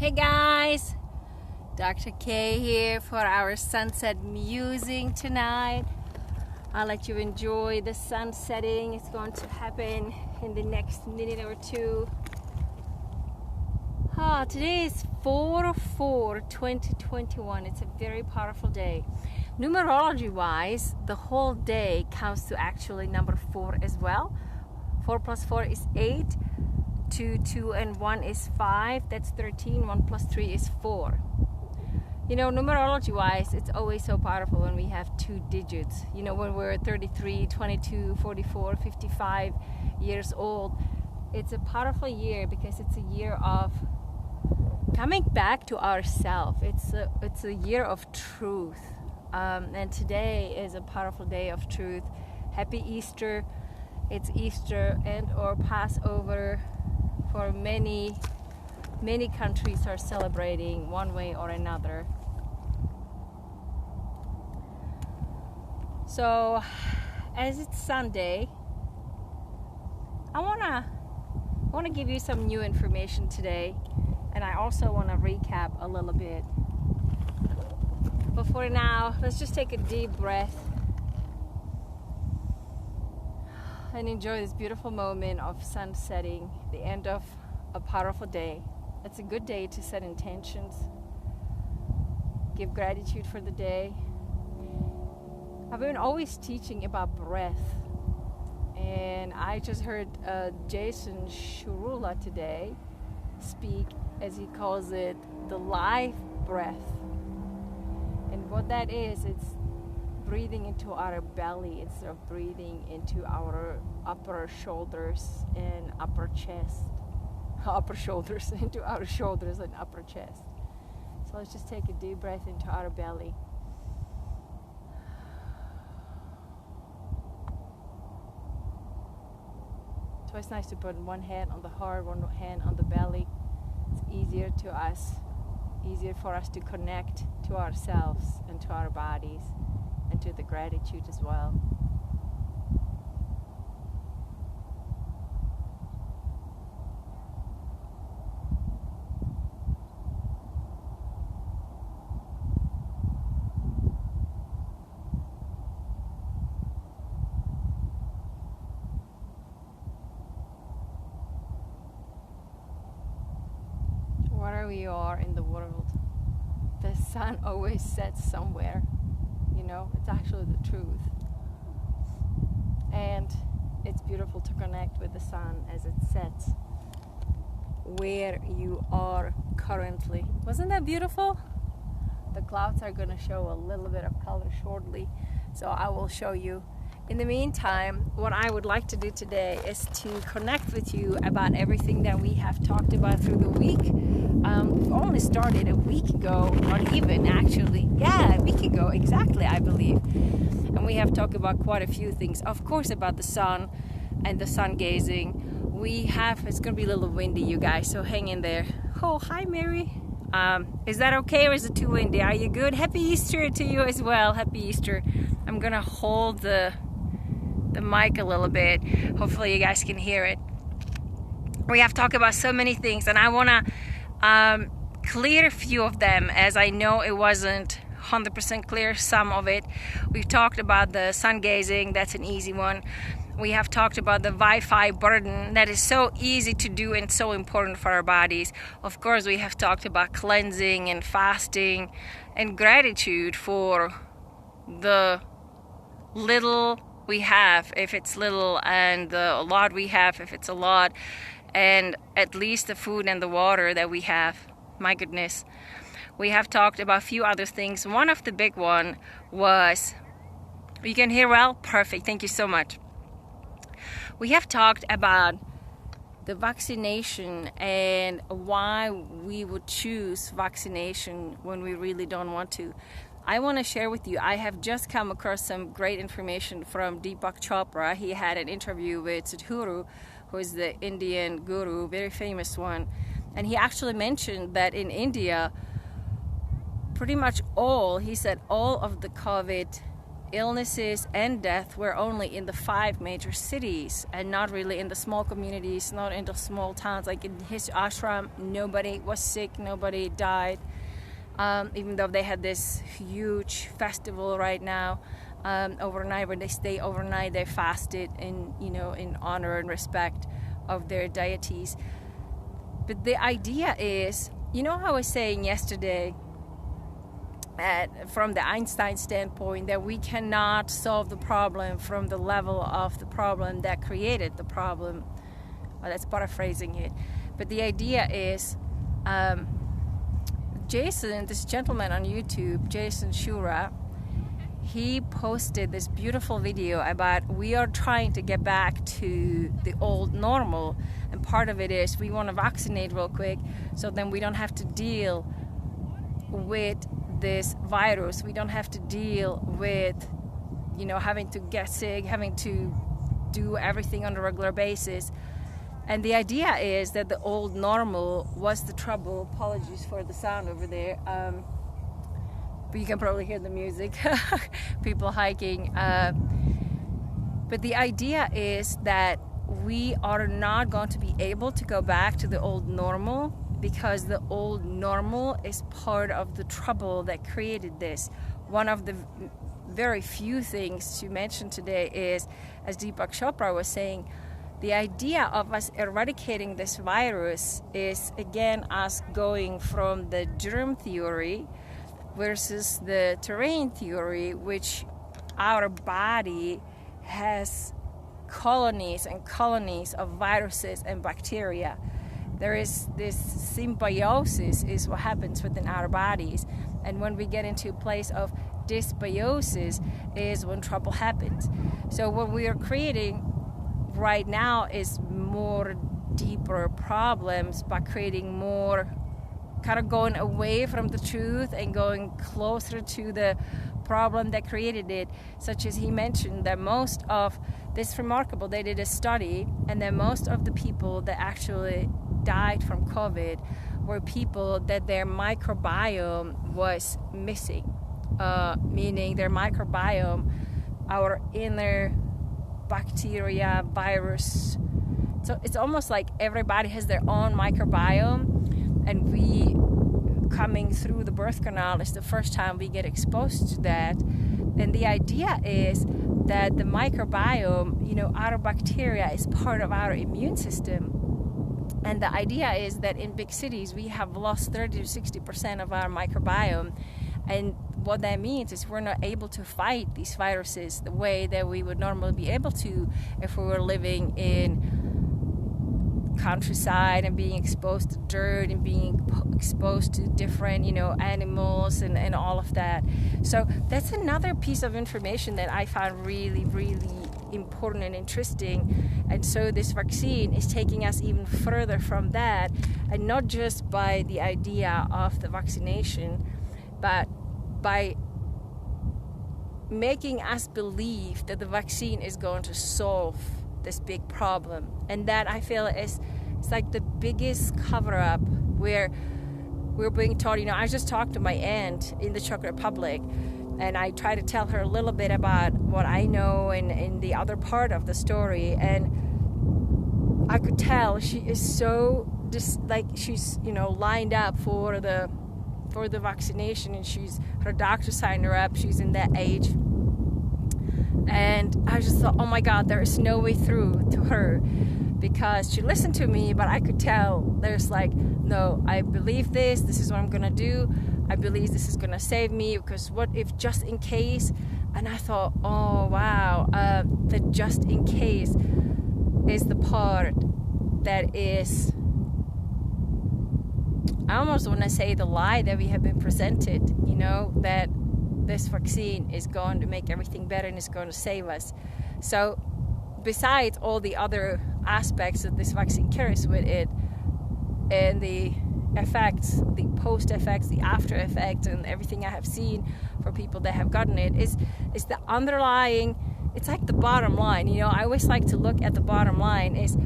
Hey guys, Dr. K here for our sunset musing tonight. I'll let you enjoy the sun setting. It's going to happen in the next minute or two. Today is 4/4/2021. It's a very powerful day. Numerology wise, the whole day comes to actually number 4 as well. 4 plus 4 is 8. 2, 2 and 1 is 5. That's 13. 1 plus 3 is 4. You know, numerology wise, it's always so powerful when we have 2 digits. You know, when we're 33, 22, 44, 55 years old. It's a powerful year because it's a year of coming back to ourselves. It's a year of truth. And today is a powerful day of truth. Happy Easter. It's Easter and or Passover. For many countries are celebrating one way or another. So as it's Sunday, I wanna give you some new information today, and I also want to recap a little bit. But for now, let's just take a deep breath and enjoy this beautiful moment of sun setting, the end of a powerful day. It's a good day to set intentions, give gratitude for the day. I've been always teaching about breath, and I just heard Jason Shurula today speak, as he calls it, the life breath. And what that is, it's breathing into our belly instead of breathing into our upper shoulders and upper chest. Upper shoulders into our shoulders and upper chest. So let's just take a deep breath into our belly. So it's nice to put one hand on the heart, one hand on the belly. It's easier for us to connect to ourselves and to our bodies and to the gratitude as well. Wherever we are in the world, the sun always sets somewhere. You know, it's actually the truth. And it's beautiful to connect with the sun as it sets where you are currently. Wasn't that beautiful? The clouds are going to show a little bit of color shortly, so I will show you. In the meantime, what I would like to do today is to connect with you about everything that we have talked about through the week. We've only started a week ago, not even actually. Yeah, a week ago, exactly, I believe. And we have talked about quite a few things. Of course, about the sun and the sun gazing. It's going to be a little windy, you guys, so hang in there. Oh, hi, Mary. Is that okay, or is it too windy? Are you good? Happy Easter to you as well. Happy Easter. I'm going to hold the mic a little bit. Hopefully you guys can hear it. We have talked about so many things, and I want to clear a few of them, as I know it wasn't 100% clear, some of it. We've talked about the sun gazing. That's an easy one. We have talked about the Wi-Fi burden. That is so easy to do and so important for our bodies. Of course, we have talked about cleansing and fasting and gratitude for the little we have, if it's little, and the lot we have, if it's a lot, and at least the food and the water that we have. My goodness. We have talked about a few other things. One of the big one was, you can hear well? Perfect. Thank you so much. We have talked about the vaccination and why we would choose vaccination when we really don't want to. I want to share with you, I have just come across some great information from Deepak Chopra. He had an interview with Sadhguru, who is the Indian guru, very famous one. And he actually mentioned that in India, pretty much all of the COVID illnesses and death were only in the 5 major cities and not really in the small communities, not in the small towns. Like in his ashram, nobody was sick, nobody died, even though they had this huge festival right now overnight, where they stay overnight. They fasted in honor and respect of their deities. But the idea is, how I was saying yesterday, from the Einstein standpoint, that we cannot solve the problem from the level of the problem that created the problem. Well, that's paraphrasing it. But the idea is, Jason, this gentleman on YouTube, Jason Shura, he posted this beautiful video about we are trying to get back to the old normal, and part of it is we want to vaccinate real quick so then we don't have to deal with this virus. We don't have to deal with having to get sick, having to do everything on a regular basis. And the idea is that the old normal was the trouble. Apologies for the sound over there, but you can probably hear the music. People hiking. But the idea is that we are not going to be able to go back to the old normal, because the old normal is part of the trouble that created this. One of the very few things to mention today is, as Deepak Chopra was saying, the idea of us eradicating this virus is, again, us going from the germ theory versus the terrain theory, which our body has colonies and colonies of viruses and bacteria. There is this symbiosis is what happens within our bodies, and when we get into a place of dysbiosis is when trouble happens. So what we are creating right now is more deeper problems by creating more, kind of going away from the truth and going closer to the problem that created it. Such as he mentioned that most of this, remarkable, they did a study, and that most of the people that actually died from COVID were people that their microbiome was missing, meaning their microbiome, our inner bacteria, virus. So it's almost like everybody has their own microbiome, and we, coming through the birth canal, is the first time we get exposed to that. And the idea is that the microbiome, our bacteria, is part of our immune system. And the idea is that in big cities we have lost 30 to 60% of our microbiome. And what that means is we're not able to fight these viruses the way that we would normally be able to if we were living in countryside and being exposed to dirt and being exposed to different animals and all of that. So that's another piece of information that I found really, really important and interesting. And so this vaccine is taking us even further from that, and not just by the idea of the vaccination, but by making us believe that the vaccine is going to solve this big problem. And that, I feel, it's like the biggest cover-up, where we're being taught. I just talked to my aunt in the Czech Republic, and I try to tell her a little bit about what I know and the other part of the story, and I could tell she is so she's lined up for the vaccination, and her doctor signed her up. She's in that age. And I just thought, oh my God, there is no way through to her, because she listened to me, but I could tell there's no, I believe this is what I'm gonna do. I believe this is gonna save me, because what if just in case? And I thought, oh wow, the just in case is the part that is, I almost want to say, the lie that we have been presented, that this vaccine is going to make everything better and is going to save us. So besides all the other aspects that this vaccine carries with it, and the effects, the post effects, the after effects, and everything I have seen for people that have gotten it, is the underlying, it's like the bottom line. I always like to look at the bottom line, is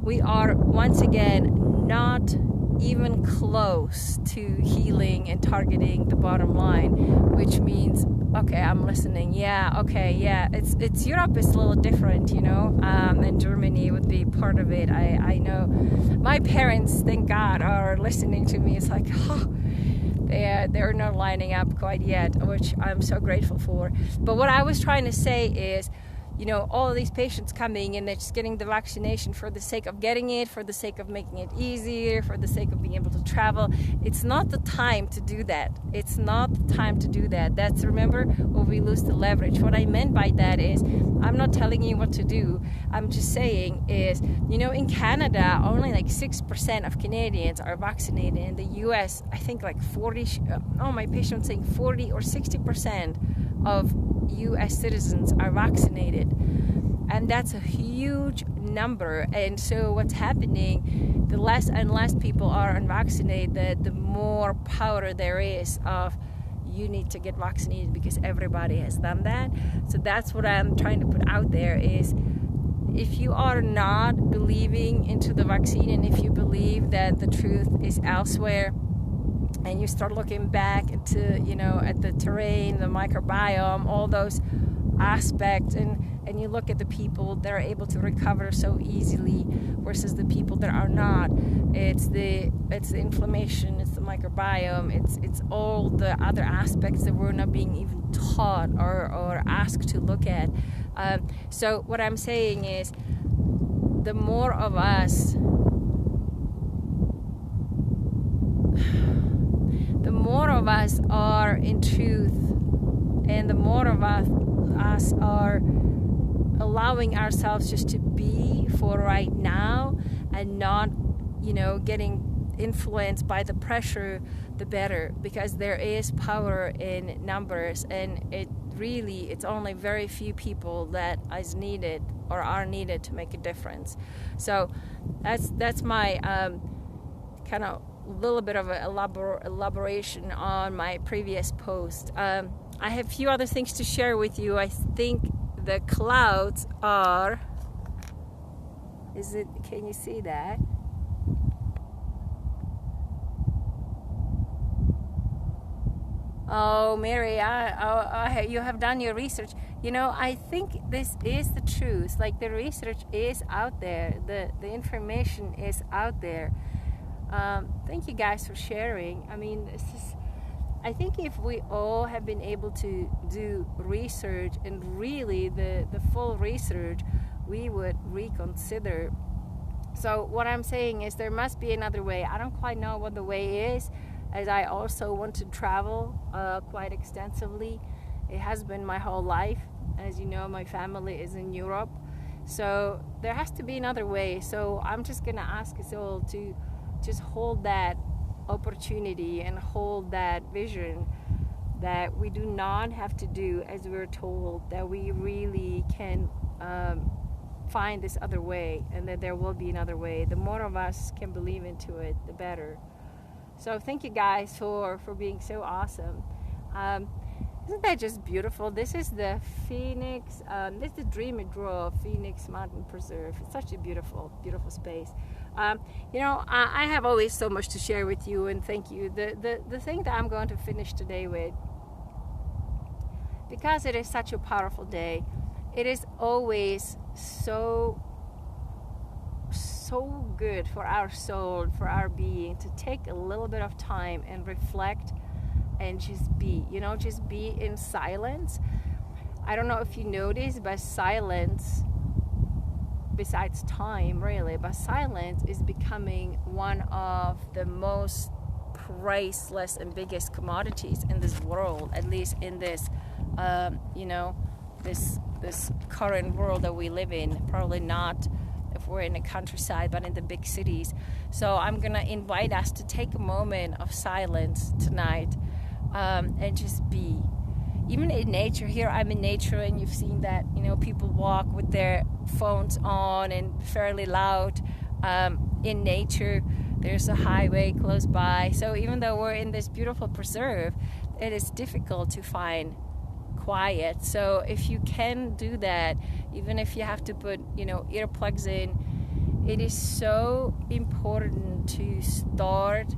we are once again not even close to healing and targeting the bottom line, which means Okay, I'm listening. Yeah, okay, yeah. It's Europe is a little different, you know. And Germany would be part of it. I know. My parents, thank God, are listening to me. It's like, oh, they're not lining up quite yet, which I'm so grateful for. But what I was trying to say is, you know, all of these patients coming and they're just getting the vaccination for the sake of getting it, for the sake of making it easier, for the sake of being able to travel. It's not the time to do that. It's not the time to do that. That's, remember, where we lose the leverage. What I meant by that is, I'm not telling you what to do. I'm just saying is, you know, in Canada, only like 6% of Canadians are vaccinated. In the US, I think like 40, my patient's saying 40 or 60% of US citizens are vaccinated, and that's a huge number. And so what's happening, the less and less people are unvaccinated, the more power there is of you need to get vaccinated because everybody has done that. So that's what I'm trying to put out there is, if you are not believing into the vaccine, and if you believe that the truth is elsewhere, and you start looking back into, you know, at the terrain, the microbiome, all those aspects, and you look at the people that are able to recover so easily versus the people that are not. It's the inflammation, it's the microbiome, it's all the other aspects that we're not being even taught or asked to look at. So what I'm saying is, the more of us are in truth, and the more of us are allowing ourselves just to be for right now and not, you know, getting influenced by the pressure, the better, because there is power in numbers, and it's only very few people that is needed or are needed to make a difference. So that's my kind of little bit of an elaboration on my previous post. I have a few other things to share with you. I think the clouds are, can you see that? Oh, Mary, you have done your research. You know, I think this is the truth. Like, the research is out there. The information is out there. Thank you guys for sharing. I mean, I think if we all have been able to do research, and really the full research, we would reconsider. So what I'm saying is, there must be another way. I don't quite know what the way is, as I also want to travel quite extensively. It has been my whole life. As you know, my family is in Europe. So there has to be another way. So I'm just going to ask us all to just hold that opportunity and hold that vision that we do not have to do as we're told, that we really can find this other way, and that there will be another way. The more of us can believe into it, the better. So thank you guys for being so awesome. Isn't that just beautiful? This is the Phoenix, this is the Dream and Draw Phoenix Mountain Preserve. It's such a beautiful, beautiful space. You know, I have always so much to share with you, and thank you. The thing that I'm going to finish today with, because it is such a powerful day, it is always so good for our soul, for our being, to take a little bit of time and reflect and just be, you know, just be in silence. I don't know if you notice, but silence, besides time really, but silence is becoming one of the most priceless and biggest commodities in this world, at least in this you know, this current world that we live in. Probably not if we're in the countryside, but in the big cities. So I'm gonna invite us to take a moment of silence tonight, and just be. Even in nature, here I'm in nature, and you've seen that, you know, people walk with their phones on and fairly loud. In nature, there's a highway close by. So even though we're in this beautiful preserve, it is difficult to find quiet. So if you can do that, even if you have to put, you know, earplugs in, it is so important to start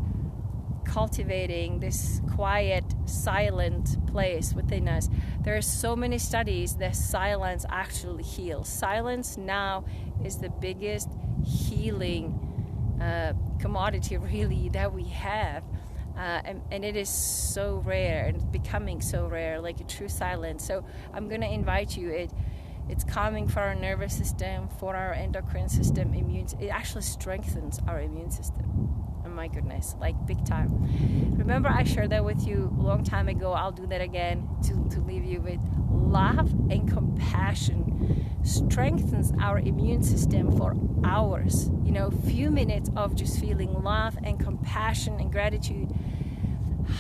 cultivating this quiet, silent place within us. There are so many studies that silence actually heals. Silence now is the biggest healing commodity really that we have. And it is so rare, and it's becoming so rare, like a true silence. So I'm going to invite you. It's calming for our nervous system, for our endocrine system, it actually strengthens our immune system. Oh my goodness, like big time. Remember I shared that with you a long time ago. I'll do that again to leave you with love and compassion strengthens our immune system for hours. You know, few minutes of just feeling love and compassion and gratitude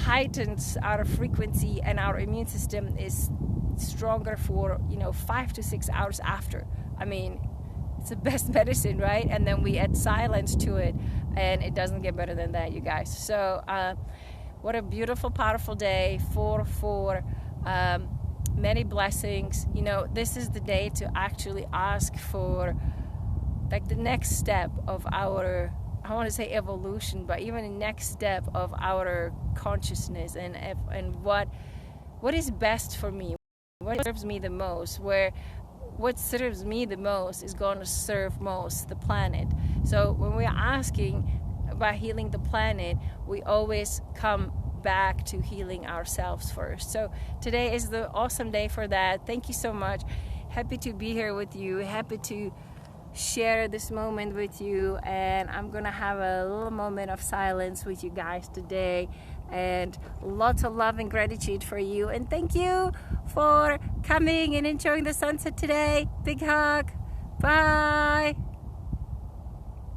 heightens our frequency, and our immune system is stronger for 5 to 6 hours after. I mean, it's the best medicine, right? And then we add silence to it, and it doesn't get better than that, you guys. So what a beautiful, powerful day for many blessings. This is the day to actually ask for like the next step of our, I want to say evolution, but even the next step of our consciousness, and what is best for me, what serves me the most, what serves me the most is going to serve most the planet. So when we're asking about healing the planet, we always come back to healing ourselves first. So today is the awesome day for that. Thank you so much. Happy to be here with you. Happy to share this moment with you, and I'm gonna have a little moment of silence with you guys today, and lots of love and gratitude for you, and thank you for coming and enjoying the sunset today. Big hug. Bye.